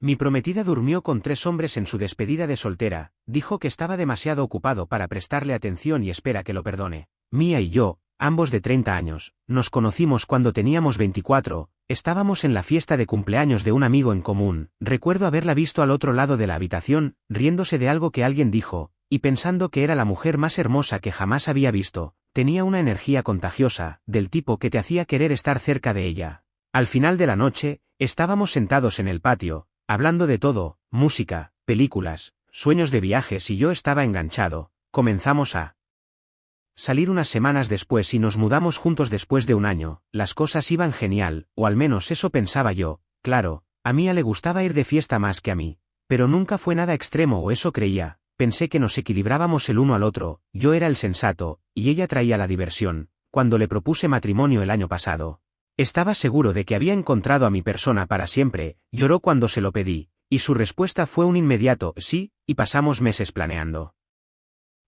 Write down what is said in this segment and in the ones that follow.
Mi prometida durmió con 3 hombres en su despedida de soltera, dijo que estaba demasiado ocupado para prestarle atención y espera que lo perdone. Mia y yo, ambos de 30 años, nos conocimos cuando teníamos 24, estábamos en la fiesta de cumpleaños de un amigo en común, recuerdo haberla visto al otro lado de la habitación, riéndose de algo que alguien dijo, y pensando que era la mujer más hermosa que jamás había visto, tenía una energía contagiosa, del tipo que te hacía querer estar cerca de ella. Al final de la noche, estábamos sentados en el patio, hablando de todo, música, películas, sueños de viajes y yo estaba enganchado. Comenzamos a salir unas semanas después y nos mudamos juntos después de un año. Las cosas iban genial, o al menos eso pensaba yo. Claro, a Mia le gustaba ir de fiesta más que a mí, pero nunca fue nada extremo o eso creía. Pensé que nos equilibrábamos el uno al otro, yo era el sensato, y ella traía la diversión. Cuando le propuse matrimonio el año pasado, estaba seguro de que había encontrado a mi persona para siempre. Lloró cuando se lo pedí, y su respuesta fue un inmediato sí, y pasamos meses planeando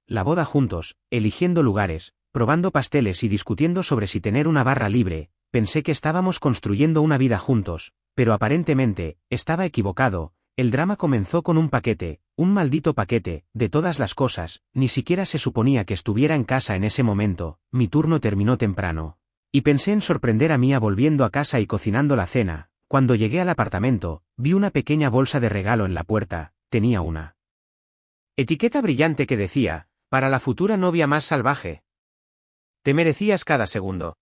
la boda juntos, eligiendo lugares, probando pasteles y discutiendo sobre si tener una barra libre. Pensé que estábamos construyendo una vida juntos, pero aparentemente, estaba equivocado. El drama comenzó con un paquete, un maldito paquete, de todas las cosas. Ni siquiera se suponía que estuviera en casa en ese momento. Mi turno terminó temprano. Y pensé en sorprender a Mia volviendo a casa y cocinando la cena. Cuando llegué al apartamento, vi una pequeña bolsa de regalo en la puerta. Tenía una etiqueta brillante que decía: para la futura novia más salvaje. Te merecías cada segundo.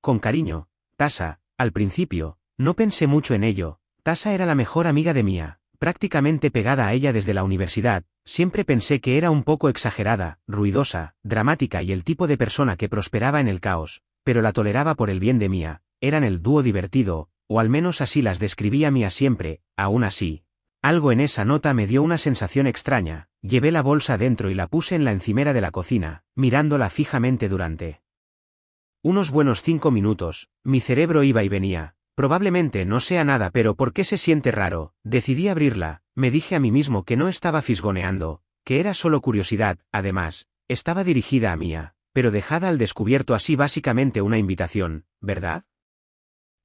Con cariño, Tasha. Al principio, no pensé mucho en ello. Tasha era la mejor amiga de Mia, prácticamente pegada a ella desde la universidad. Siempre pensé que era un poco exagerada, ruidosa, dramática y el tipo de persona que prosperaba en el caos, pero la toleraba por el bien de Mia. Eran el dúo divertido, o al menos así las describía Mia siempre. Aún así, algo en esa nota me dio una sensación extraña. Llevé la bolsa dentro y la puse en la encimera de la cocina, mirándola fijamente durante unos buenos 5 minutos. Mi cerebro iba y venía. Probablemente no sea nada, pero ¿por qué se siente raro? Decidí abrirla. Me dije a mí mismo que no estaba fisgoneando, que era solo curiosidad. Además, estaba dirigida a Mia, pero dejada al descubierto, así básicamente una invitación, ¿verdad?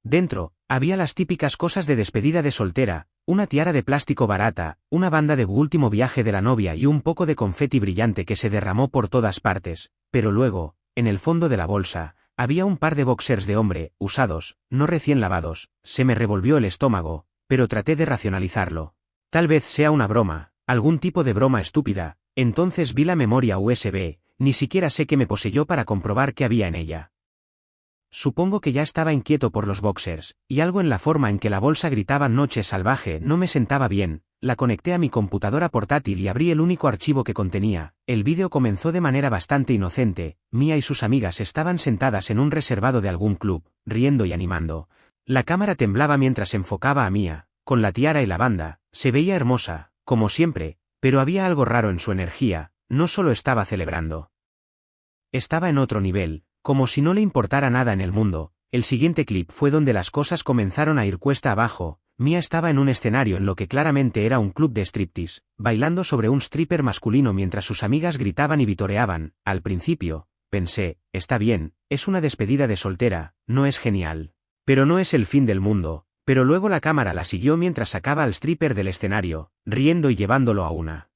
Dentro, había las típicas cosas de despedida de soltera, una tiara de plástico barata, una banda de último viaje de la novia y un poco de confeti brillante que se derramó por todas partes. Pero luego, en el fondo de la bolsa, había un par de boxers de hombre, usados, no recién lavados. Se me revolvió el estómago, pero traté de racionalizarlo. Tal vez sea una broma, algún tipo de broma estúpida. Entonces vi la memoria USB, ni siquiera sé qué me poseyó para comprobar qué había en ella. Supongo que ya estaba inquieto por los boxers, y algo en la forma en que la bolsa gritaba Noche Salvaje no me sentaba bien. La conecté a mi computadora portátil y abrí el único archivo que contenía. El vídeo comenzó de manera bastante inocente. Mia y sus amigas estaban sentadas en un reservado de algún club, riendo y animando. La cámara temblaba mientras enfocaba a Mia, con la tiara y la banda. Se veía hermosa, como siempre, pero había algo raro en su energía. No solo estaba celebrando, estaba en otro nivel, como si no le importara nada en el mundo. El siguiente clip fue donde las cosas comenzaron a ir cuesta abajo. Mia estaba en un escenario en lo que claramente era un club de striptease, bailando sobre un stripper masculino mientras sus amigas gritaban y vitoreaban. Al principio, pensé, está bien, es una despedida de soltera, no es genial, pero no es el fin del mundo. Pero luego la cámara la siguió mientras sacaba al stripper del escenario, riendo y llevándolo a una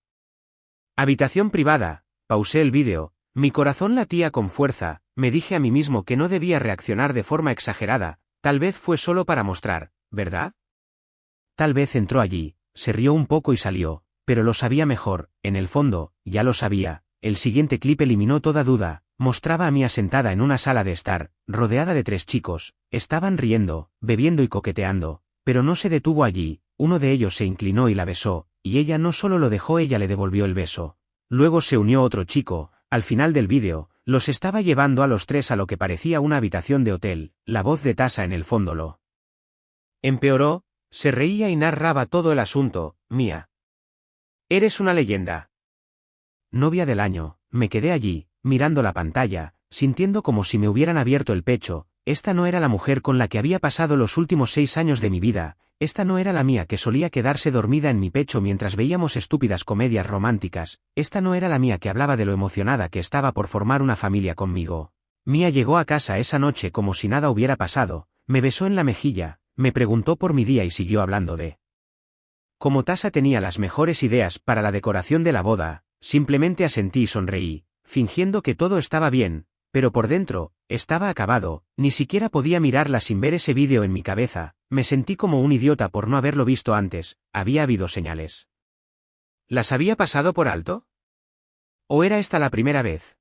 habitación privada. Pausé el vídeo. Mi corazón latía con fuerza. Me dije a mí mismo que no debía reaccionar de forma exagerada. Tal vez fue solo para mostrar, ¿verdad? Tal vez entró allí, se rió un poco y salió, pero lo sabía mejor. En el fondo, ya lo sabía. El siguiente clip eliminó toda duda. Mostraba a Mia sentada en una sala de estar, rodeada de 3 chicos. Estaban riendo, bebiendo y coqueteando, pero no se detuvo allí. Uno de ellos se inclinó y la besó, y ella no solo lo dejó, ella le devolvió el beso. Luego se unió otro chico. Al final del vídeo, los estaba llevando a los 3 a lo que parecía una habitación de hotel. La voz de Tasha en el fondo lo empeoró. Se reía y narraba todo el asunto. Mia, eres una leyenda. Novia del año. Me quedé allí, mirando la pantalla, sintiendo como si me hubieran abierto el pecho. Esta no era la mujer con la que había pasado los últimos 6 años de mi vida. Esta no era la Mia que solía quedarse dormida en mi pecho mientras veíamos estúpidas comedias románticas. Esta no era la Mia que hablaba de lo emocionada que estaba por formar una familia conmigo. Mia llegó a casa esa noche como si nada hubiera pasado. Me besó en la mejilla, me preguntó por mi día y siguió hablando de Como Tasa tenía las mejores ideas para la decoración de la boda, simplemente asentí y sonreí, fingiendo que todo estaba bien, pero por dentro, estaba acabado, ni siquiera podía mirarla sin ver ese vídeo en mi cabeza, me sentí como un idiota por no haberlo visto antes, había habido señales. ¿Las había pasado por alto? ¿O era esta la primera vez?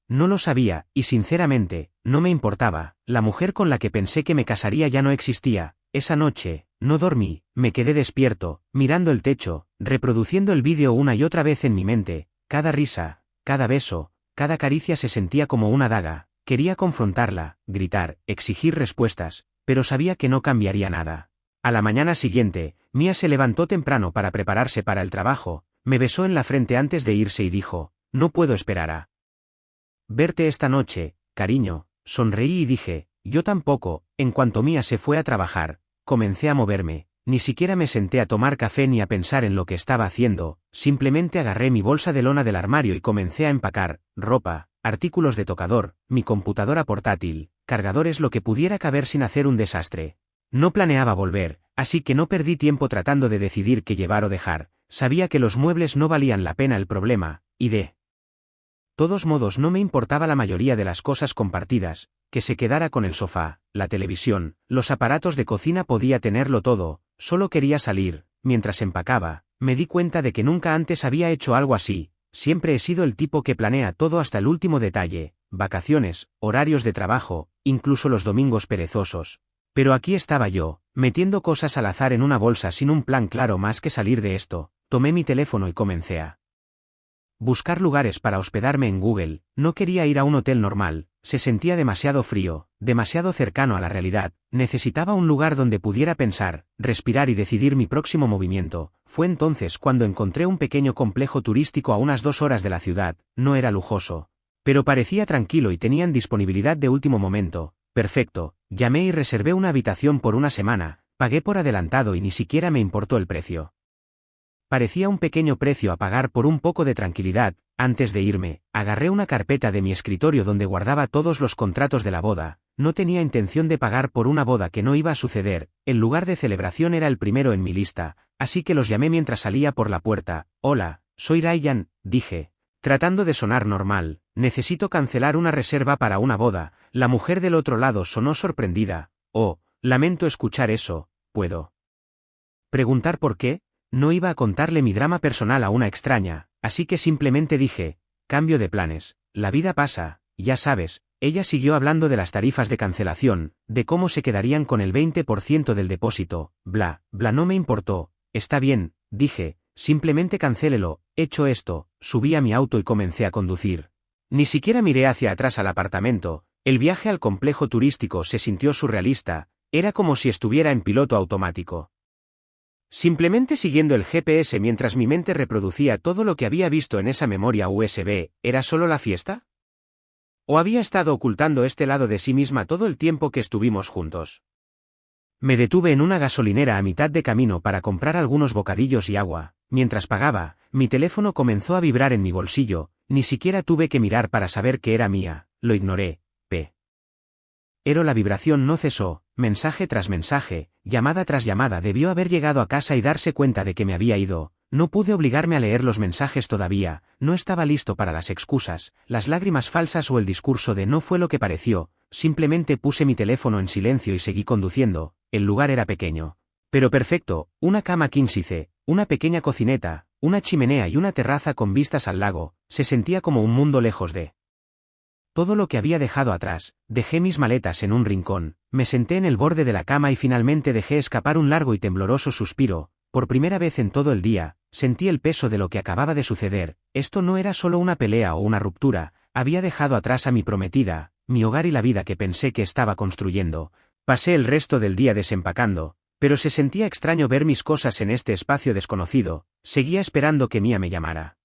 No lo sabía, y sinceramente, no me importaba, la mujer con la que pensé que me casaría ya no existía. Esa noche, no dormí, me quedé despierto, mirando el techo, reproduciendo el vídeo una y otra vez en mi mente, cada risa, cada beso, cada caricia se sentía como una daga, quería confrontarla, gritar, exigir respuestas, pero sabía que no cambiaría nada. A la mañana siguiente, Mia se levantó temprano para prepararse para el trabajo, me besó en la frente antes de irse y dijo, no puedo esperar a verte esta noche, cariño. Sonreí y dije, yo tampoco. En cuanto Mia se fue a trabajar, comencé a moverme, ni siquiera me senté a tomar café ni a pensar en lo que estaba haciendo, simplemente agarré mi bolsa de lona del armario y comencé a empacar, ropa, artículos de tocador, mi computadora portátil, cargadores, lo que pudiera caber sin hacer un desastre. No planeaba volver, así que no perdí tiempo tratando de decidir qué llevar o dejar, sabía que los muebles no valían la pena el problema, y de todos modos no me importaba la mayoría de las cosas compartidas, que se quedara con el sofá, la televisión, los aparatos de cocina, podía tenerlo todo, solo quería salir. Mientras empacaba, me di cuenta de que nunca antes había hecho algo así, siempre he sido el tipo que planea todo hasta el último detalle, vacaciones, horarios de trabajo, incluso los domingos perezosos. Pero aquí estaba yo, metiendo cosas al azar en una bolsa sin un plan claro más que salir de esto. Tomé mi teléfono y comencé a buscar lugares para hospedarme en Google. No quería ir a un hotel normal, se sentía demasiado frío, demasiado cercano a la realidad, necesitaba un lugar donde pudiera pensar, respirar y decidir mi próximo movimiento. Fue entonces cuando encontré un pequeño complejo turístico a unas 2 horas de la ciudad, no era lujoso, pero parecía tranquilo y tenían disponibilidad de último momento. Perfecto, llamé y reservé una habitación por una semana, pagué por adelantado y ni siquiera me importó el precio. Parecía un pequeño precio a pagar por un poco de tranquilidad. Antes de irme, agarré una carpeta de mi escritorio donde guardaba todos los contratos de la boda. No tenía intención de pagar por una boda que no iba a suceder, el lugar de celebración era el primero en mi lista, así que los llamé mientras salía por la puerta. Hola, soy Ryan, dije, tratando de sonar normal, necesito cancelar una reserva para una boda. La mujer del otro lado sonó sorprendida. Oh, lamento escuchar eso, ¿puedo preguntar por qué? No iba a contarle mi drama personal a una extraña, así que simplemente dije, cambio de planes, la vida pasa, ya sabes. Ella siguió hablando de las tarifas de cancelación, de cómo se quedarían con el 20% del depósito, bla, bla. No me importó. Está bien, dije, simplemente cancélelo. Hecho esto, subí a mi auto y comencé a conducir. Ni siquiera miré hacia atrás al apartamento. El viaje al complejo turístico se sintió surrealista, era como si estuviera en piloto automático. Simplemente siguiendo el GPS mientras mi mente reproducía todo lo que había visto en esa memoria USB. ¿Era solo la fiesta? ¿O había estado ocultando este lado de sí misma todo el tiempo que estuvimos juntos? Me detuve en una gasolinera a mitad de camino para comprar algunos bocadillos y agua. Mientras pagaba, mi teléfono comenzó a vibrar en mi bolsillo, ni siquiera tuve que mirar para saber que era mía, lo ignoré. Pero la vibración no cesó, mensaje tras mensaje, llamada tras llamada. Debió haber llegado a casa y darse cuenta de que me había ido. No pude obligarme a leer los mensajes todavía, no estaba listo para las excusas, las lágrimas falsas o el discurso de no fue lo que pareció. Simplemente puse mi teléfono en silencio y seguí conduciendo. El lugar era pequeño, pero perfecto, una cama king size, una pequeña cocineta, una chimenea y una terraza con vistas al lago. Se sentía como un mundo lejos de todo lo que había dejado atrás. Dejé mis maletas en un rincón, me senté en el borde de la cama y finalmente dejé escapar un largo y tembloroso suspiro. Por primera vez en todo el día, sentí el peso de lo que acababa de suceder. Esto no era solo una pelea o una ruptura, había dejado atrás a mi prometida, mi hogar y la vida que pensé que estaba construyendo. Pasé el resto del día desempacando, pero se sentía extraño ver mis cosas en este espacio desconocido. Seguía esperando que Mia me llamara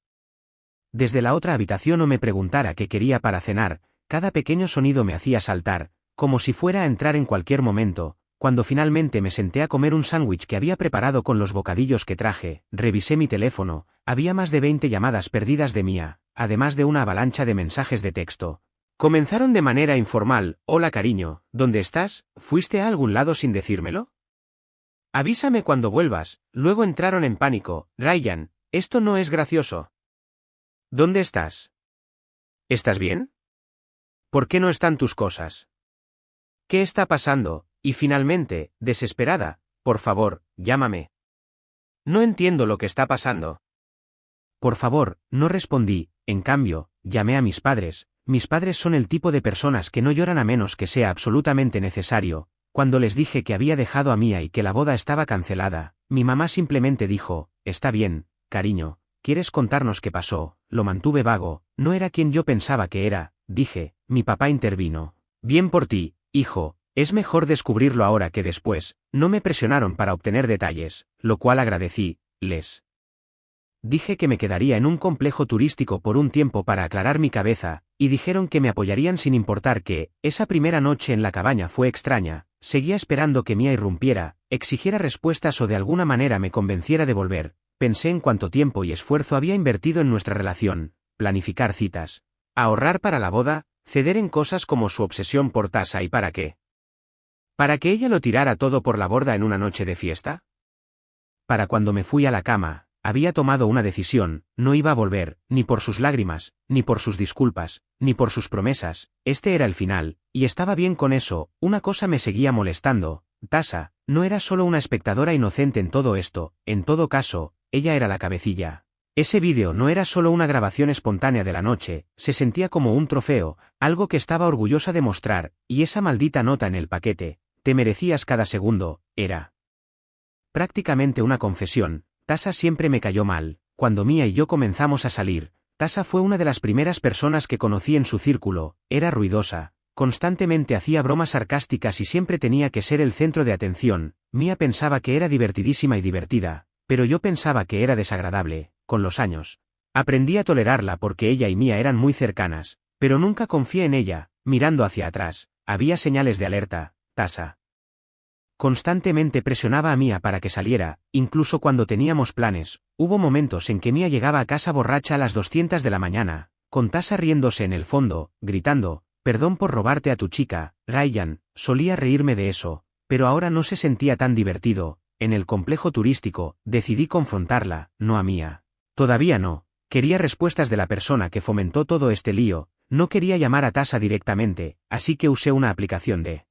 desde la otra habitación o me preguntara qué quería para cenar. Cada pequeño sonido me hacía saltar, como si fuera a entrar en cualquier momento. Cuando finalmente me senté a comer un sándwich que había preparado con los bocadillos que traje, revisé mi teléfono. Había más de 20 llamadas perdidas de Mia, además de una avalancha de mensajes de texto. Comenzaron de manera informal. Hola cariño, ¿dónde estás? ¿Fuiste a algún lado sin decírmelo? Avísame cuando vuelvas. Luego entraron en pánico. Ryan, esto no es gracioso. ¿Dónde estás? ¿Estás bien? ¿Por qué no están tus cosas? ¿Qué está pasando? Y finalmente, desesperada, por favor, llámame. No entiendo lo que está pasando. Por favor, no respondí, en cambio, llamé a mis padres. Mis padres son el tipo de personas que no lloran a menos que sea absolutamente necesario. Cuando les dije que había dejado a Mia y que la boda estaba cancelada, mi mamá simplemente dijo, está bien, cariño, ¿quieres contarnos qué pasó? Lo mantuve vago, no era quien yo pensaba que era, dije. Mi papá intervino. Bien por ti, hijo, es mejor descubrirlo ahora que después. No me presionaron para obtener detalles, lo cual agradecí. Les dije que me quedaría en un complejo turístico por un tiempo para aclarar mi cabeza, y dijeron que me apoyarían sin importar que, esa primera noche en la cabaña fue extraña. Seguía esperando que Mia irrumpiera, exigiera respuestas o de alguna manera me convenciera de volver. Pensé en cuánto tiempo y esfuerzo había invertido en nuestra relación, planificar citas, ahorrar para la boda, ceder en cosas como su obsesión por Tasha y ¿para qué? ¿Para que ella lo tirara todo por la borda en una noche de fiesta? Para cuando me fui a la cama, había tomado una decisión, no iba a volver, ni por sus lágrimas, ni por sus disculpas, ni por sus promesas. Este era el final, y estaba bien con eso. Una cosa me seguía molestando. Tasha no era solo una espectadora inocente en todo esto, en todo caso, ella era la cabecilla. Ese vídeo no era solo una grabación espontánea de la noche, se sentía como un trofeo, algo que estaba orgullosa de mostrar, y esa maldita nota en el paquete, te merecías cada segundo, era prácticamente una confesión. Tasha siempre me cayó mal. Cuando Mia y yo comenzamos a salir, Tasha fue una de las primeras personas que conocí en su círculo. Era ruidosa, constantemente hacía bromas sarcásticas y siempre tenía que ser el centro de atención. Mia pensaba que era divertidísima y divertida, pero yo pensaba que era desagradable. Con los años, aprendí a tolerarla porque ella y Mia eran muy cercanas, pero nunca confié en ella. Mirando hacia atrás, había señales de alerta. Tasha constantemente presionaba a Mia para que saliera, incluso cuando teníamos planes. Hubo momentos en que Mia llegaba a casa borracha a las 200 de la mañana, con Tasha riéndose en el fondo, gritando, perdón por robarte a tu chica, Ryan. Solía reírme de eso, pero ahora no se sentía tan divertido. En el complejo turístico, decidí confrontarla, no a Mia. Todavía no. Quería respuestas de la persona que fomentó todo este lío. No quería llamar a Tasha directamente, así que usé una aplicación de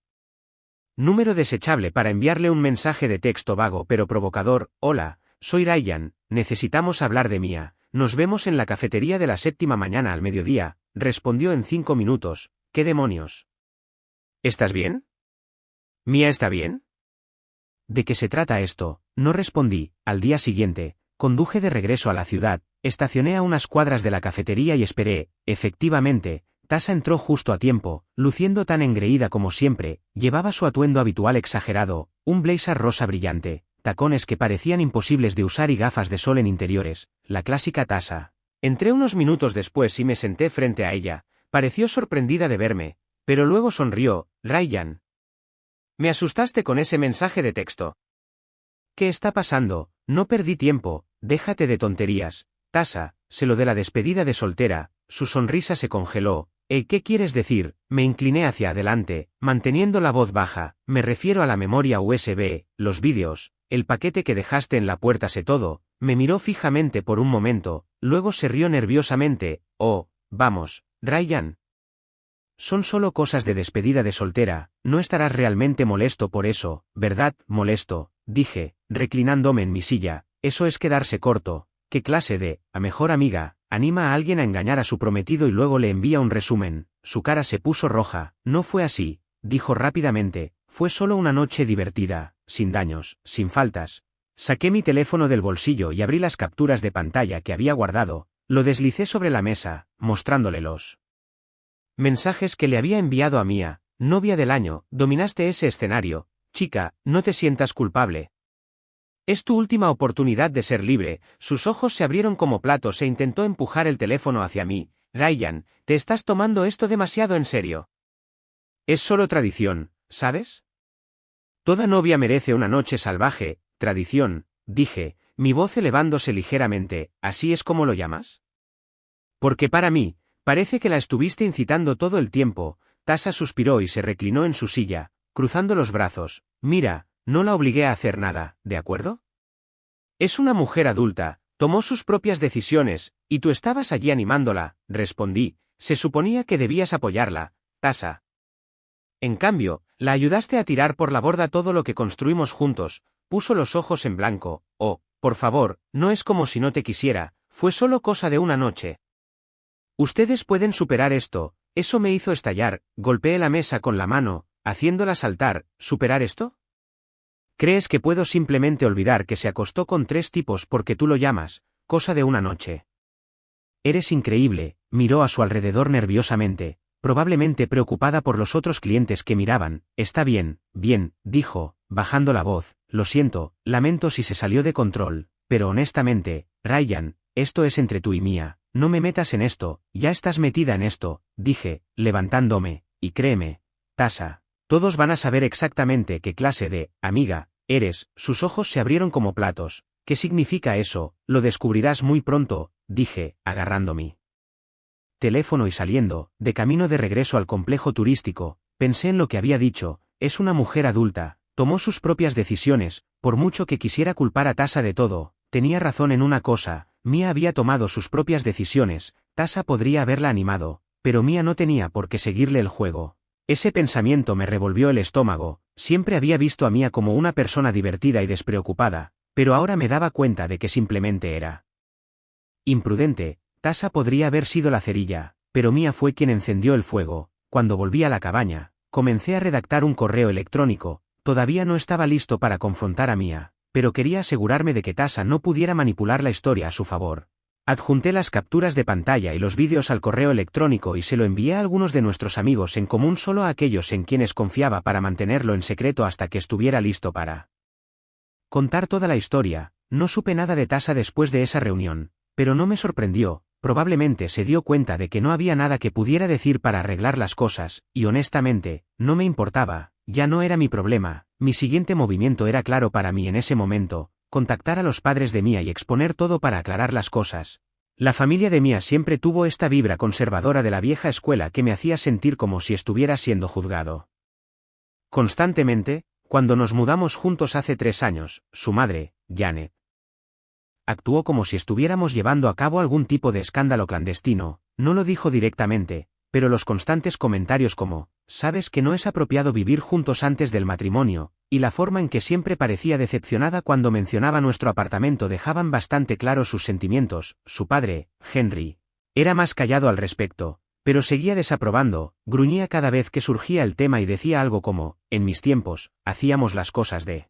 número desechable para enviarle un mensaje de texto vago pero provocador. Hola, soy Ryan, necesitamos hablar de Mia. Nos vemos en la cafetería de la 7ª mañana al mediodía, respondió en 5 minutos. ¿Qué demonios? ¿Estás bien? ¿Mia está bien? ¿De qué se trata esto? No respondí. Al día siguiente, conduje de regreso a la ciudad, estacioné a unas cuadras de la cafetería y esperé. Efectivamente, Tasha entró justo a tiempo, luciendo tan engreída como siempre. Llevaba su atuendo habitual exagerado, un blazer rosa brillante, tacones que parecían imposibles de usar y gafas de sol en interiores, la clásica Tasha. Entré unos minutos después y me senté frente a ella. Pareció sorprendida de verme, pero luego sonrió. Ryan, me asustaste con ese mensaje de texto. ¿Qué está pasando? No perdí tiempo, déjate de tonterías. Tasha, se lo de la despedida de soltera. Su sonrisa se congeló. ¿Qué quieres decir? Me incliné hacia adelante, manteniendo la voz baja. Me refiero a la memoria USB, los vídeos, el paquete que dejaste en la puerta. Sé todo. Me miró fijamente por un momento, luego se rió nerviosamente. Oh, vamos, Ryan. Son solo cosas de despedida de soltera, no estarás realmente molesto por eso, ¿verdad? Molesto, dije, reclinándome en mi silla. Eso es quedarse corto. ¿Qué clase de, a mejor amiga, anima a alguien a engañar a su prometido y luego le envía un resumen? Su cara se puso roja. No fue así, dijo rápidamente, fue solo una noche divertida, sin daños, sin faltas. Saqué mi teléfono del bolsillo y abrí las capturas de pantalla que había guardado. Lo deslicé sobre la mesa, mostrándole los mensajes que le había enviado a Mia. Novia del año, dominaste ese escenario. Chica, no te sientas culpable. Es tu última oportunidad de ser libre. Sus ojos se abrieron como platos e intentó empujar el teléfono hacia mí. Ryan, te estás tomando esto demasiado en serio. Es solo tradición, ¿sabes? Toda novia merece una noche salvaje. Tradición, dije, mi voz elevándose ligeramente. ¿Así es como lo llamas? Porque para mí, parece que la estuviste incitando todo el tiempo. Tasha suspiró y se reclinó en su silla, cruzando los brazos. Mira, no la obligué a hacer nada, ¿de acuerdo? Es una mujer adulta, tomó sus propias decisiones, y tú estabas allí animándola, respondí, se suponía que debías apoyarla, Tasha. En cambio, la ayudaste a tirar por la borda todo lo que construimos juntos, puso los ojos en blanco, oh, por favor, no es como si no te quisiera, fue solo cosa de una noche. Ustedes pueden superar esto, eso me hizo estallar, golpeé la mesa con la mano, haciéndola saltar, ¿superar esto? ¿Crees que puedo simplemente olvidar que se acostó con 3 tipos porque tú lo llamas, cosa de una noche? Eres increíble, miró a su alrededor nerviosamente, probablemente preocupada por los otros clientes que miraban. Está bien, bien, dijo, bajando la voz, lo siento, lamento si se salió de control, pero honestamente, Ryan, esto es entre tú y mía, no me metas en esto, ya estás metida en esto, dije, levantándome, y créeme, Tasha, todos van a saber exactamente qué clase de amiga eres. Sus ojos se abrieron como platos. ¿Qué significa eso? Lo descubrirás muy pronto, dije, agarrando mi teléfono y saliendo, de camino de regreso al complejo turístico, pensé en lo que había dicho, es una mujer adulta, tomó sus propias decisiones, por mucho que quisiera culpar a Tasha de todo, tenía razón en una cosa, Mia había tomado sus propias decisiones, Tasha podría haberla animado, pero Mia no tenía por qué seguirle el juego. Ese pensamiento me revolvió el estómago, siempre había visto a Mia como una persona divertida y despreocupada, pero ahora me daba cuenta de que simplemente era imprudente. Tasha podría haber sido la cerilla, pero Mia fue quien encendió el fuego. Cuando volví a la cabaña, comencé a redactar un correo electrónico, todavía no estaba listo para confrontar a Mia, pero quería asegurarme de que Tasha no pudiera manipular la historia a su favor. Adjunté las capturas de pantalla y los vídeos al correo electrónico y se lo envié a algunos de nuestros amigos en común, solo a aquellos en quienes confiaba, para mantenerlo en secreto hasta que estuviera listo para contar toda la historia. No supe nada de Tasha después de esa reunión, pero no me sorprendió, probablemente se dio cuenta de que no había nada que pudiera decir para arreglar las cosas, y honestamente, no me importaba, ya no era mi problema. Mi siguiente movimiento era claro para mí en ese momento: contactar a los padres de Mia y exponer todo para aclarar las cosas. La familia de Mia siempre tuvo esta vibra conservadora de la vieja escuela que me hacía sentir como si estuviera siendo juzgado constantemente. Cuando nos mudamos juntos hace 3 años, su madre, Janet, actuó como si estuviéramos llevando a cabo algún tipo de escándalo clandestino. No lo dijo directamente, pero los constantes comentarios como, sabes que no es apropiado vivir juntos antes del matrimonio, y la forma en que siempre parecía decepcionada cuando mencionaba nuestro apartamento dejaban bastante claros sus sentimientos. Su padre, Henry, era más callado al respecto, pero seguía desaprobando, gruñía cada vez que surgía el tema y decía algo como, en mis tiempos, hacíamos las cosas de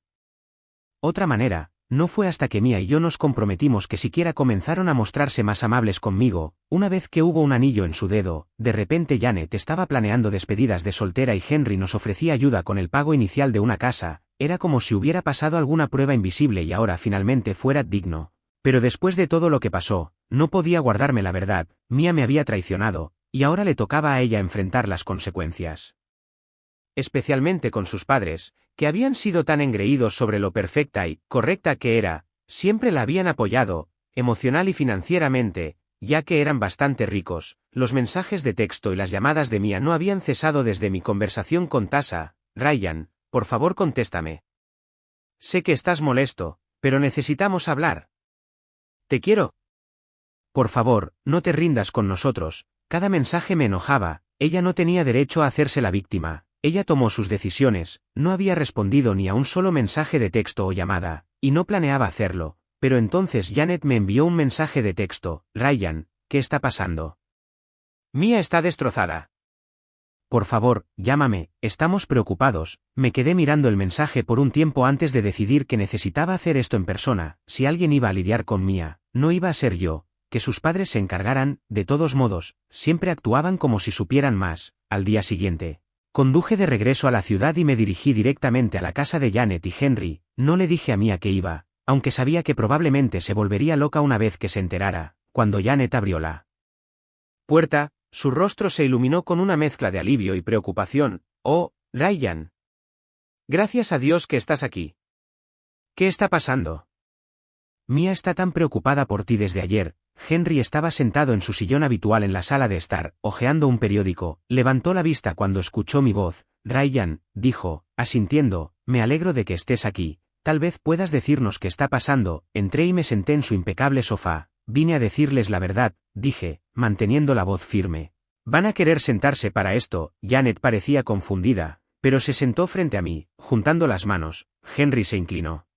otra manera. No fue hasta que Mia y yo nos comprometimos que siquiera comenzaron a mostrarse más amables conmigo. Una vez que hubo un anillo en su dedo, de repente Janet estaba planeando despedidas de soltera y Henry nos ofrecía ayuda con el pago inicial de una casa. Era como si hubiera pasado alguna prueba invisible y ahora finalmente fuera digno. Pero después de todo lo que pasó, no podía guardarme la verdad. Mia me había traicionado, y ahora le tocaba a ella enfrentar las consecuencias. Especialmente con sus padres, que habían sido tan engreídos sobre lo perfecta y correcta que era, siempre la habían apoyado, emocional y financieramente, ya que eran bastante ricos. Los mensajes de texto y las llamadas de Mia no habían cesado desde mi conversación con Tasha. Ryan, por favor contéstame. Sé que estás molesto, pero necesitamos hablar. Te quiero. Por favor, no te rindas con nosotros. Cada mensaje me enojaba. Ella no tenía derecho a hacerse la víctima. Ella tomó sus decisiones, no había respondido ni a un solo mensaje de texto o llamada, y no planeaba hacerlo, pero entonces Janet me envió un mensaje de texto. Ryan, ¿qué está pasando? Mia está destrozada. Por favor, llámame, estamos preocupados. Me quedé mirando el mensaje por un tiempo antes de decidir que necesitaba hacer esto en persona. Si alguien iba a lidiar con Mia, no iba a ser yo. Que sus padres se encargaran. De todos modos, siempre actuaban como si supieran más. Al día siguiente, conduje de regreso a la ciudad y me dirigí directamente a la casa de Janet y Henry. No le dije a Mia que iba, aunque sabía que probablemente se volvería loca una vez que se enterara. Cuando Janet abrió la puerta, su rostro se iluminó con una mezcla de alivio y preocupación. Oh, Ryan. Gracias a Dios que estás aquí. ¿Qué está pasando? Mia está tan preocupada por ti desde ayer. Henry estaba sentado en su sillón habitual en la sala de estar, hojeando un periódico. Levantó la vista cuando escuchó mi voz. Ryan, dijo, asintiendo, me alegro de que estés aquí, tal vez puedas decirnos qué está pasando. Entré y me senté en su impecable sofá. Vine a decirles la verdad, dije, manteniendo la voz firme. Van a querer sentarse para esto. Janet parecía confundida, pero se sentó frente a mí, juntando las manos. Henry se inclinó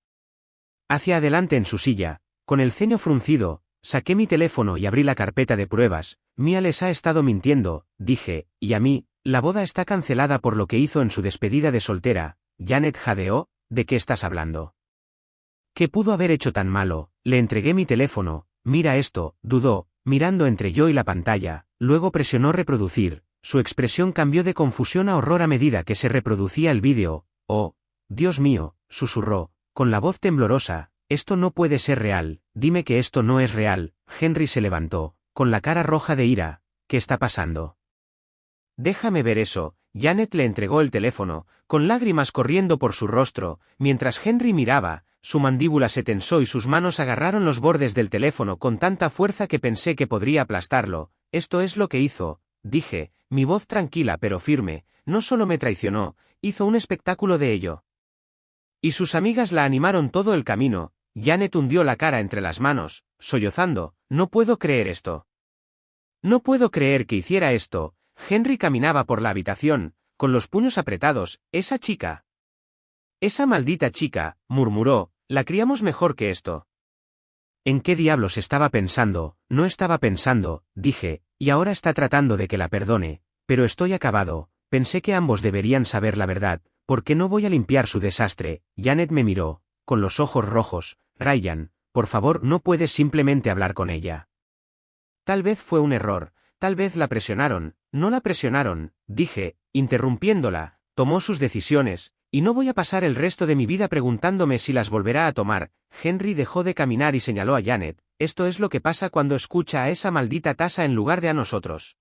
hacia adelante en su silla, con el ceño fruncido. Saqué mi teléfono y abrí la carpeta de pruebas. Mia les ha estado mintiendo, dije, y a mí, la boda está cancelada por lo que hizo en su despedida de soltera. Janet jadeó, ¿de qué estás hablando? ¿Qué pudo haber hecho tan malo? Le entregué mi teléfono. Mira esto, dudó, mirando entre yo y la pantalla, luego presionó reproducir. Su expresión cambió de confusión a horror a medida que se reproducía el vídeo. Oh, Dios mío, susurró, con la voz temblorosa, esto no puede ser real, dime que esto no es real. Henry se levantó, con la cara roja de ira. ¿Qué está pasando? Déjame ver eso. Janet le entregó el teléfono, con lágrimas corriendo por su rostro. Mientras Henry miraba, su mandíbula se tensó y sus manos agarraron los bordes del teléfono con tanta fuerza que pensé que podría aplastarlo. Esto es lo que hizo, dije, mi voz tranquila pero firme. No solo me traicionó, hizo un espectáculo de ello. Y sus amigas la animaron todo el camino. Janet hundió la cara entre las manos, sollozando, no puedo creer esto. No puedo creer que hiciera esto. Henry caminaba por la habitación, con los puños apretados. Esa chica. Esa maldita chica, murmuró, la criamos mejor que esto. ¿En qué diablos estaba pensando? No estaba pensando, dije, y ahora está tratando de que la perdone, pero estoy acabado. Pensé que ambos deberían saber la verdad, porque no voy a limpiar su desastre. Janet me miró, con los ojos rojos. Ryan, por favor, no puedes simplemente hablar con ella. Tal vez fue un error, tal vez la presionaron. No la presionaron, dije, interrumpiéndola, tomó sus decisiones, y no voy a pasar el resto de mi vida preguntándome si las volverá a tomar. Henry dejó de caminar y señaló a Janet, esto es lo que pasa cuando escucha a esa maldita Tasa en lugar de a nosotros.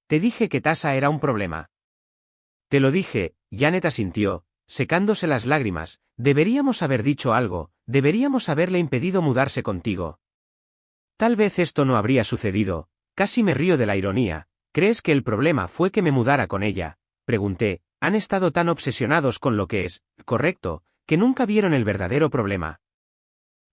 Te dije que Tasa era un problema. Te lo dije, Janet asintió, secándose las lágrimas, deberíamos haber dicho algo, deberíamos haberle impedido mudarse contigo. Tal vez esto no habría sucedido, casi me río de la ironía. ¿Crees que el problema fue que me mudara con ella? Pregunté, han estado tan obsesionados con lo que es, correcto, que nunca vieron el verdadero problema.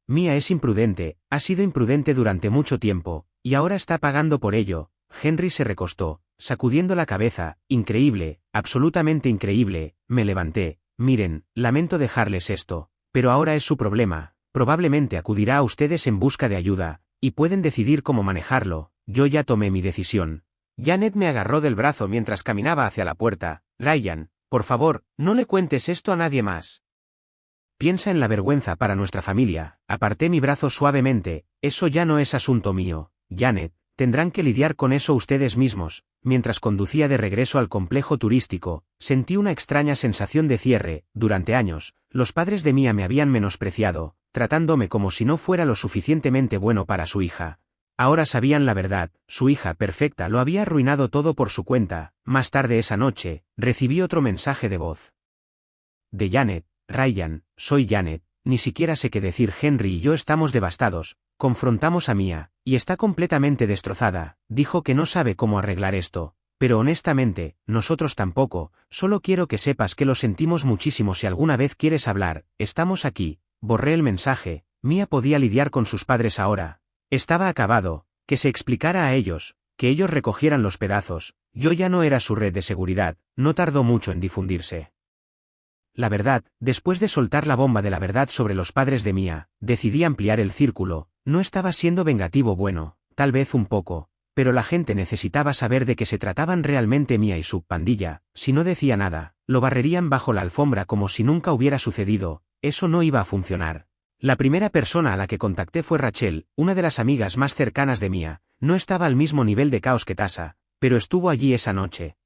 Mia es imprudente, ha sido imprudente durante mucho tiempo, y ahora está pagando por ello. Henry se recostó, sacudiendo la cabeza. Increíble, absolutamente increíble. Me levanté. Miren, lamento dejarles esto, pero ahora es su problema. Probablemente acudirá a ustedes en busca de ayuda, y pueden decidir cómo manejarlo. Yo ya tomé mi decisión. Janet me agarró del brazo mientras caminaba hacia la puerta. Ryan, por favor, no le cuentes esto a nadie más. Piensa en la vergüenza para nuestra familia. Aparté mi brazo suavemente. Eso ya no es asunto mío. Janet, tendrán que lidiar con eso ustedes mismos. Mientras conducía de regreso al complejo turístico, sentí una extraña sensación de cierre. Durante años, los padres de Mia me habían menospreciado, tratándome como si no fuera lo suficientemente bueno para su hija. Ahora sabían la verdad, su hija perfecta lo había arruinado todo por su cuenta. Más tarde esa noche, recibí otro mensaje de voz. De Janet. Ryan, soy Janet, ni siquiera sé qué decir. Henry y yo estamos devastados, confrontamos a Mia, y está completamente destrozada. Dijo que no sabe cómo arreglar esto, pero honestamente, nosotros tampoco. Solo quiero que sepas que lo sentimos muchísimo. Si alguna vez quieres hablar, estamos aquí. Borré el mensaje. Mia podía lidiar con sus padres ahora. Estaba acabado, que se explicara a ellos, que ellos recogieran los pedazos. Yo ya no era su red de seguridad. No tardó mucho en difundirse. La verdad, después de soltar la bomba de la verdad sobre los padres de Mia, decidí ampliar el círculo. No estaba siendo vengativo, bueno, tal vez un poco, pero la gente necesitaba saber de qué se trataban realmente Mia y su pandilla. Si no decía nada, lo barrerían bajo la alfombra como si nunca hubiera sucedido. Eso no iba a funcionar. La primera persona a la que contacté fue Rachel, una de las amigas más cercanas de Mia. No estaba al mismo nivel de caos que Tasa, pero estuvo allí esa noche.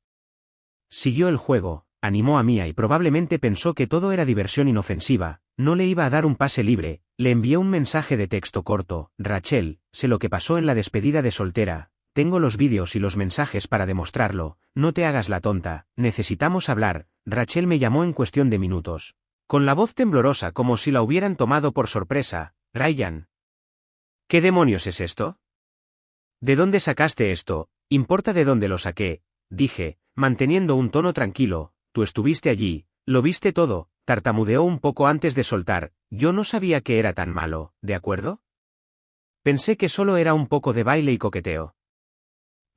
Siguió el juego, animó a Mia y probablemente pensó que todo era diversión inofensiva. No le iba a dar un pase libre. Le envié un mensaje de texto corto. Rachel, sé lo que pasó en la despedida de soltera. Tengo los vídeos y los mensajes para demostrarlo. No te hagas la tonta. Necesitamos hablar. Rachel me llamó en cuestión de minutos, con la voz temblorosa como si la hubieran tomado por sorpresa. Ryan. ¿Qué demonios es esto? ¿De dónde sacaste esto? ¿Importa de dónde lo saqué? Dije, manteniendo un tono tranquilo. Tú estuviste allí, lo viste todo. tartamudeó un poco antes de soltar, yo no sabía que era tan malo, ¿de acuerdo? Pensé que solo era un poco de baile y coqueteo.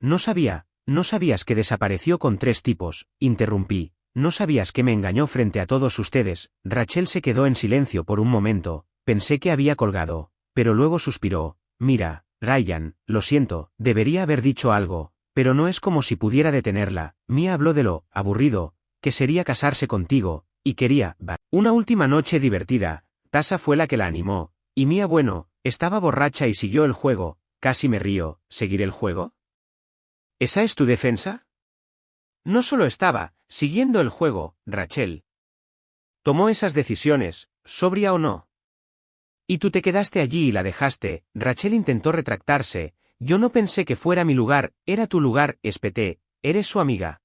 No sabías que desapareció con 3 tipos, interrumpí, no sabías que me engañó frente a todos ustedes. Rachel se quedó en silencio por un momento, pensé que había colgado, pero luego suspiró, mira, Ryan, lo siento, debería haber dicho algo, pero no es como si pudiera detenerla. Mia habló de lo aburrido que sería casarse contigo, y quería, una última noche divertida. Tasha fue la que la animó, y Mia estaba borracha y siguió el juego. Casi me río, ¿seguir el juego? ¿Esa es tu defensa? No solo estaba siguiendo el juego, Rachel. Tomó esas decisiones, sobria o no. Y tú te quedaste allí y la dejaste. Rachel intentó retractarse. Yo no pensé que fuera mi lugar, era tu lugar, espeté, eres su amiga.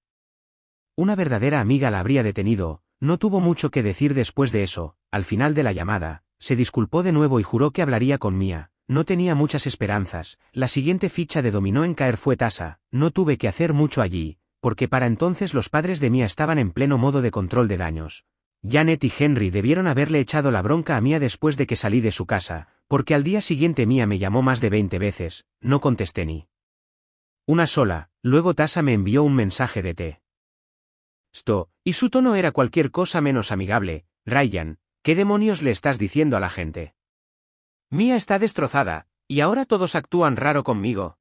Una verdadera amiga la habría detenido. No tuvo mucho que decir después de eso. Al final de la llamada, se disculpó de nuevo y juró que hablaría con Mia. No tenía muchas esperanzas. La siguiente ficha de dominó en caer fue Tasha. No tuve que hacer mucho allí, porque para entonces los padres de Mia estaban en pleno modo de control de daños. Janet y Henry debieron haberle echado la bronca a Mia después de que salí de su casa, porque al día siguiente Mia me llamó más de 20 veces, no contesté ni una sola. Luego Tasha me envió un mensaje de texto, y su tono era cualquier cosa menos amigable. Ryan, ¿qué demonios le estás diciendo a la gente? Mia está destrozada, y ahora todos actúan raro conmigo.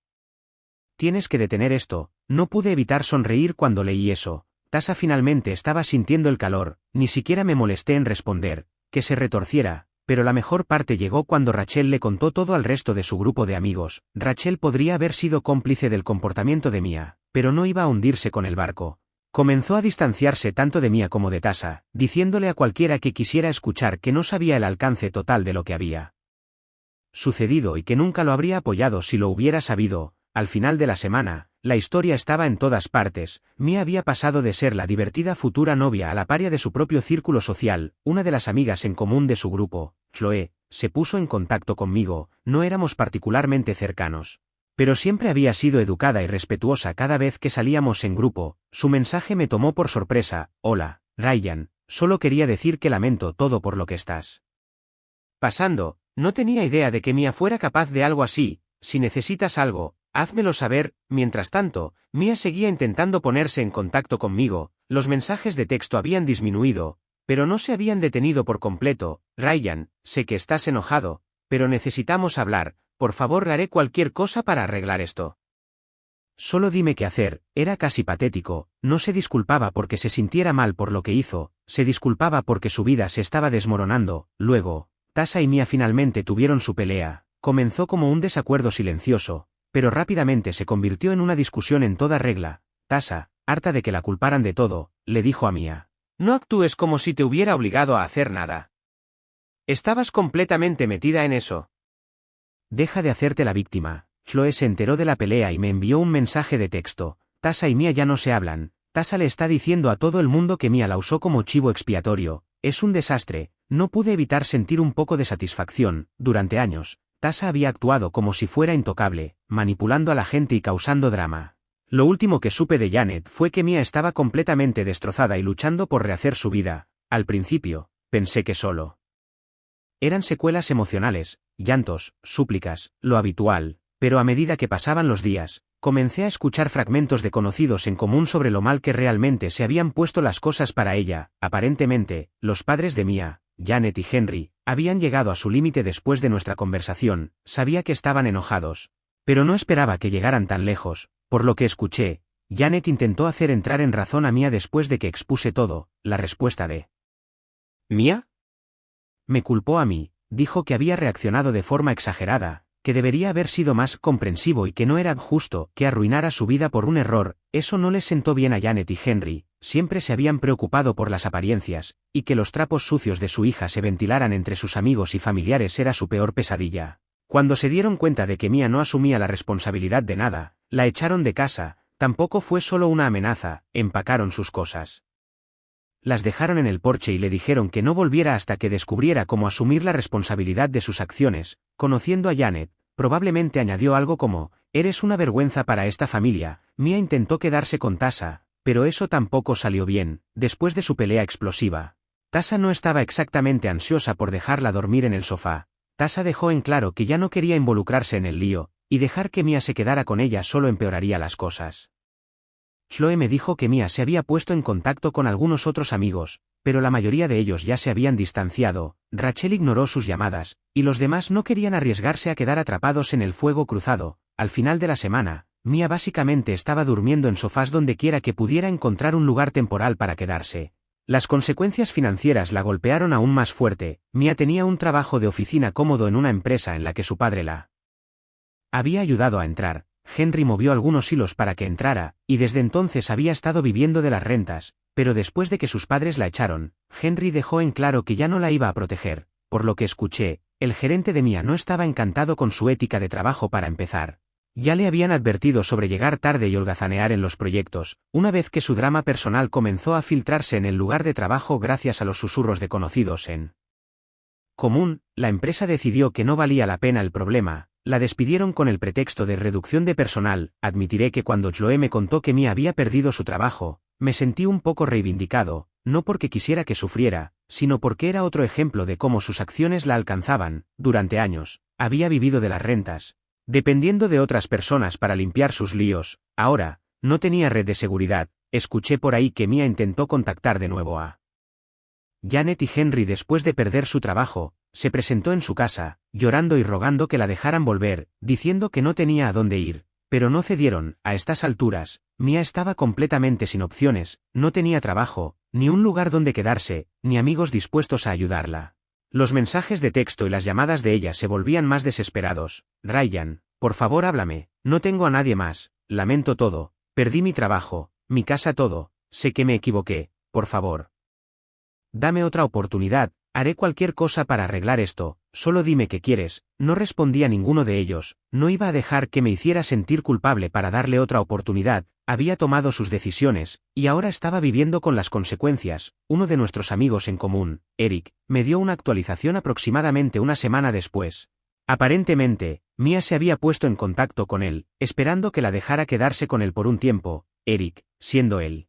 Tienes que detener esto. No pude evitar sonreír cuando leí eso. Tasha finalmente estaba sintiendo el calor, ni siquiera me molesté en responder, que se retorciera, pero la mejor parte llegó cuando Rachel le contó todo al resto de su grupo de amigos. Rachel podría haber sido cómplice del comportamiento de Mia, pero no iba a hundirse con el barco. Comenzó a distanciarse tanto de Mia como de Tasha, diciéndole a cualquiera que quisiera escuchar que no sabía el alcance total de lo que había sucedido y que nunca lo habría apoyado si lo hubiera sabido. Al final de la semana, la historia estaba en todas partes. Mia había pasado de ser la divertida futura novia a la paria de su propio círculo social. Una de las amigas en común de su grupo, Chloe, se puso en contacto conmigo. No éramos particularmente cercanos, pero siempre había sido educada y respetuosa cada vez que salíamos en grupo. Su mensaje me tomó por sorpresa. Hola, Ryan, solo quería decir que lamento todo por lo que estás pasando. No tenía idea de que Mia fuera capaz de algo así. Si necesitas algo, házmelo saber. Mientras tanto, Mia seguía intentando ponerse en contacto conmigo. Los mensajes de texto habían disminuido, pero no se habían detenido por completo. Ryan, sé que estás enojado, pero necesitamos hablar. Por favor, haré cualquier cosa para arreglar esto. Solo dime qué hacer. Era casi patético. No se disculpaba porque se sintiera mal por lo que hizo, se disculpaba porque su vida se estaba desmoronando. Luego, Tasha y Mia finalmente tuvieron su pelea. Comenzó como un desacuerdo silencioso, pero rápidamente se convirtió en una discusión en toda regla. Tasha, harta de que la culparan de todo, le dijo a Mia: no actúes como si te hubiera obligado a hacer nada. Estabas completamente metida en eso. Deja de hacerte la víctima. Chloe se enteró de la pelea y me envió un mensaje de texto. Tasha y Mia ya no se hablan. Tasha le está diciendo a todo el mundo que Mia la usó como chivo expiatorio. Es un desastre. No pude evitar sentir un poco de satisfacción. Durante años, Tasha había actuado como si fuera intocable, manipulando a la gente y causando drama. Lo último que supe de Janet fue que Mia estaba completamente destrozada y luchando por rehacer su vida. Al principio, pensé que solo eran secuelas emocionales, llantos, súplicas, lo habitual, pero a medida que pasaban los días, comencé a escuchar fragmentos de conocidos en común sobre lo mal que realmente se habían puesto las cosas para ella. Aparentemente, los padres de Mia, Janet y Henry, habían llegado a su límite después de nuestra conversación. Sabía que estaban enojados, pero no esperaba que llegaran tan lejos. Por lo que escuché, Janet intentó hacer entrar en razón a Mia después de que expuse todo. La respuesta de ¿Mia? Me culpó a mí, dijo que había reaccionado de forma exagerada, que debería haber sido más comprensivo y que no era justo que arruinara su vida por un error. Eso no les sentó bien a Janet y Henry. Siempre se habían preocupado por las apariencias, y que los trapos sucios de su hija se ventilaran entre sus amigos y familiares era su peor pesadilla. Cuando se dieron cuenta de que Mia no asumía la responsabilidad de nada, la echaron de casa. Tampoco fue solo una amenaza, empacaron sus cosas, las dejaron en el porche y le dijeron que no volviera hasta que descubriera cómo asumir la responsabilidad de sus acciones. Conociendo a Janet, probablemente añadió algo como: eres una vergüenza para esta familia. Mia intentó quedarse con Tasha, pero eso tampoco salió bien. Después de su pelea explosiva, Tasha no estaba exactamente ansiosa por dejarla dormir en el sofá. Tasha dejó en claro que ya no quería involucrarse en el lío, y dejar que Mia se quedara con ella solo empeoraría las cosas. Chloe me dijo que Mia se había puesto en contacto con algunos otros amigos, pero la mayoría de ellos ya se habían distanciado. Rachel ignoró sus llamadas, y los demás no querían arriesgarse a quedar atrapados en el fuego cruzado. Al final de la semana, Mia básicamente estaba durmiendo en sofás donde quiera que pudiera encontrar un lugar temporal para quedarse. Las consecuencias financieras la golpearon aún más fuerte. Mia tenía un trabajo de oficina cómodo en una empresa en la que su padre la había ayudado a entrar. Henry movió algunos hilos para que entrara, y desde entonces había estado viviendo de las rentas, pero después de que sus padres la echaron, Henry dejó en claro que ya no la iba a proteger. Por lo que escuché, el gerente de Mia no estaba encantado con su ética de trabajo para empezar. Ya le habían advertido sobre llegar tarde y holgazanear en los proyectos, una vez que su drama personal comenzó a filtrarse en el lugar de trabajo gracias a los susurros de conocidos en común. La empresa decidió que no valía la pena el problema. La despidieron con el pretexto de reducción de personal. Admitiré que cuando Chloe me contó que Mia había perdido su trabajo, me sentí un poco reivindicado, no porque quisiera que sufriera, sino porque era otro ejemplo de cómo sus acciones la alcanzaban. Durante años, había vivido de las rentas, dependiendo de otras personas para limpiar sus líos. Ahora, no tenía red de seguridad. Escuché por ahí que Mia intentó contactar de nuevo a Janet y Henry después de perder su trabajo. Se presentó en su casa, llorando y rogando que la dejaran volver, diciendo que no tenía a dónde ir, pero no cedieron. A estas alturas, Mia estaba completamente sin opciones, no tenía trabajo, ni un lugar donde quedarse, ni amigos dispuestos a ayudarla. Los mensajes de texto y las llamadas de ella se volvían más desesperados. Ryan, por favor háblame, no tengo a nadie más, lamento todo, perdí mi trabajo, mi casa, todo, sé que me equivoqué, por favor. Dame otra oportunidad. Haré cualquier cosa para arreglar esto, solo dime qué quieres. No respondía ninguno de ellos. No iba a dejar que me hiciera sentir culpable para darle otra oportunidad. Había tomado sus decisiones, y ahora estaba viviendo con las consecuencias. Uno de nuestros amigos en común, Eric, me dio una actualización aproximadamente una semana después. Aparentemente, Mia se había puesto en contacto con él, esperando que la dejara quedarse con él por un tiempo. Eric, siendo él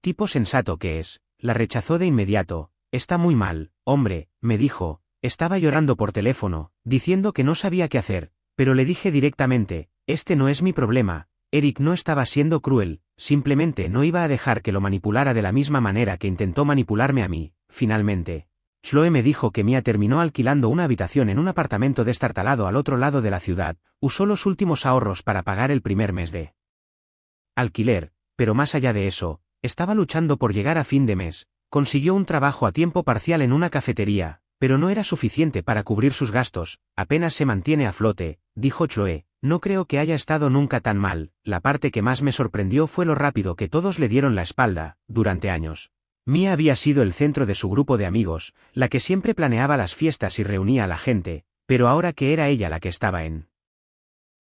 tipo sensato que es, la rechazó de inmediato. Está muy mal, hombre, me dijo. Estaba llorando por teléfono, diciendo que no sabía qué hacer, pero le dije directamente, este no es mi problema. Eric no estaba siendo cruel, simplemente no iba a dejar que lo manipulara de la misma manera que intentó manipularme a mí. Finalmente, Chloe me dijo que Mia terminó alquilando una habitación en un apartamento destartalado al otro lado de la ciudad. Usó los últimos ahorros para pagar el primer mes de alquiler, pero más allá de eso, estaba luchando por llegar a fin de mes. Consiguió un trabajo a tiempo parcial en una cafetería, pero no era suficiente para cubrir sus gastos. Apenas se mantiene a flote, dijo Chloe. No creo que haya estado nunca tan mal. La parte que más me sorprendió fue lo rápido que todos le dieron la espalda. Durante años, Mia había sido el centro de su grupo de amigos, la que siempre planeaba las fiestas y reunía a la gente, pero ahora que era ella la que estaba en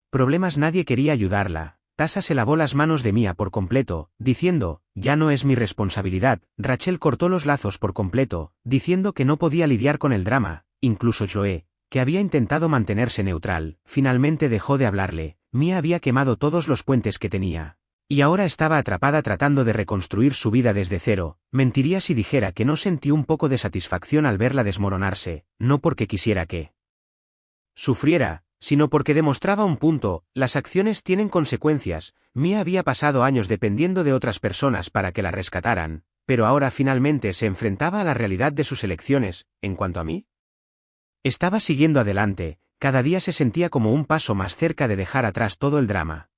problemas, nadie quería ayudarla. Tasha se lavó las manos de Mia por completo, diciendo, ya no es mi responsabilidad. Rachel cortó los lazos por completo, diciendo que no podía lidiar con el drama. Incluso Chloe, que había intentado mantenerse neutral, finalmente dejó de hablarle. Mia había quemado todos los puentes que tenía, y ahora estaba atrapada tratando de reconstruir su vida desde cero. Mentiría si dijera que no sentí un poco de satisfacción al verla desmoronarse, no porque quisiera que sufriera, sino porque demostraba un punto. Las acciones tienen consecuencias. Mia había pasado años dependiendo de otras personas para que la rescataran, pero ahora finalmente se enfrentaba a la realidad de sus elecciones. En cuanto a mí, estaba siguiendo adelante, cada día se sentía como un paso más cerca de dejar atrás todo el drama.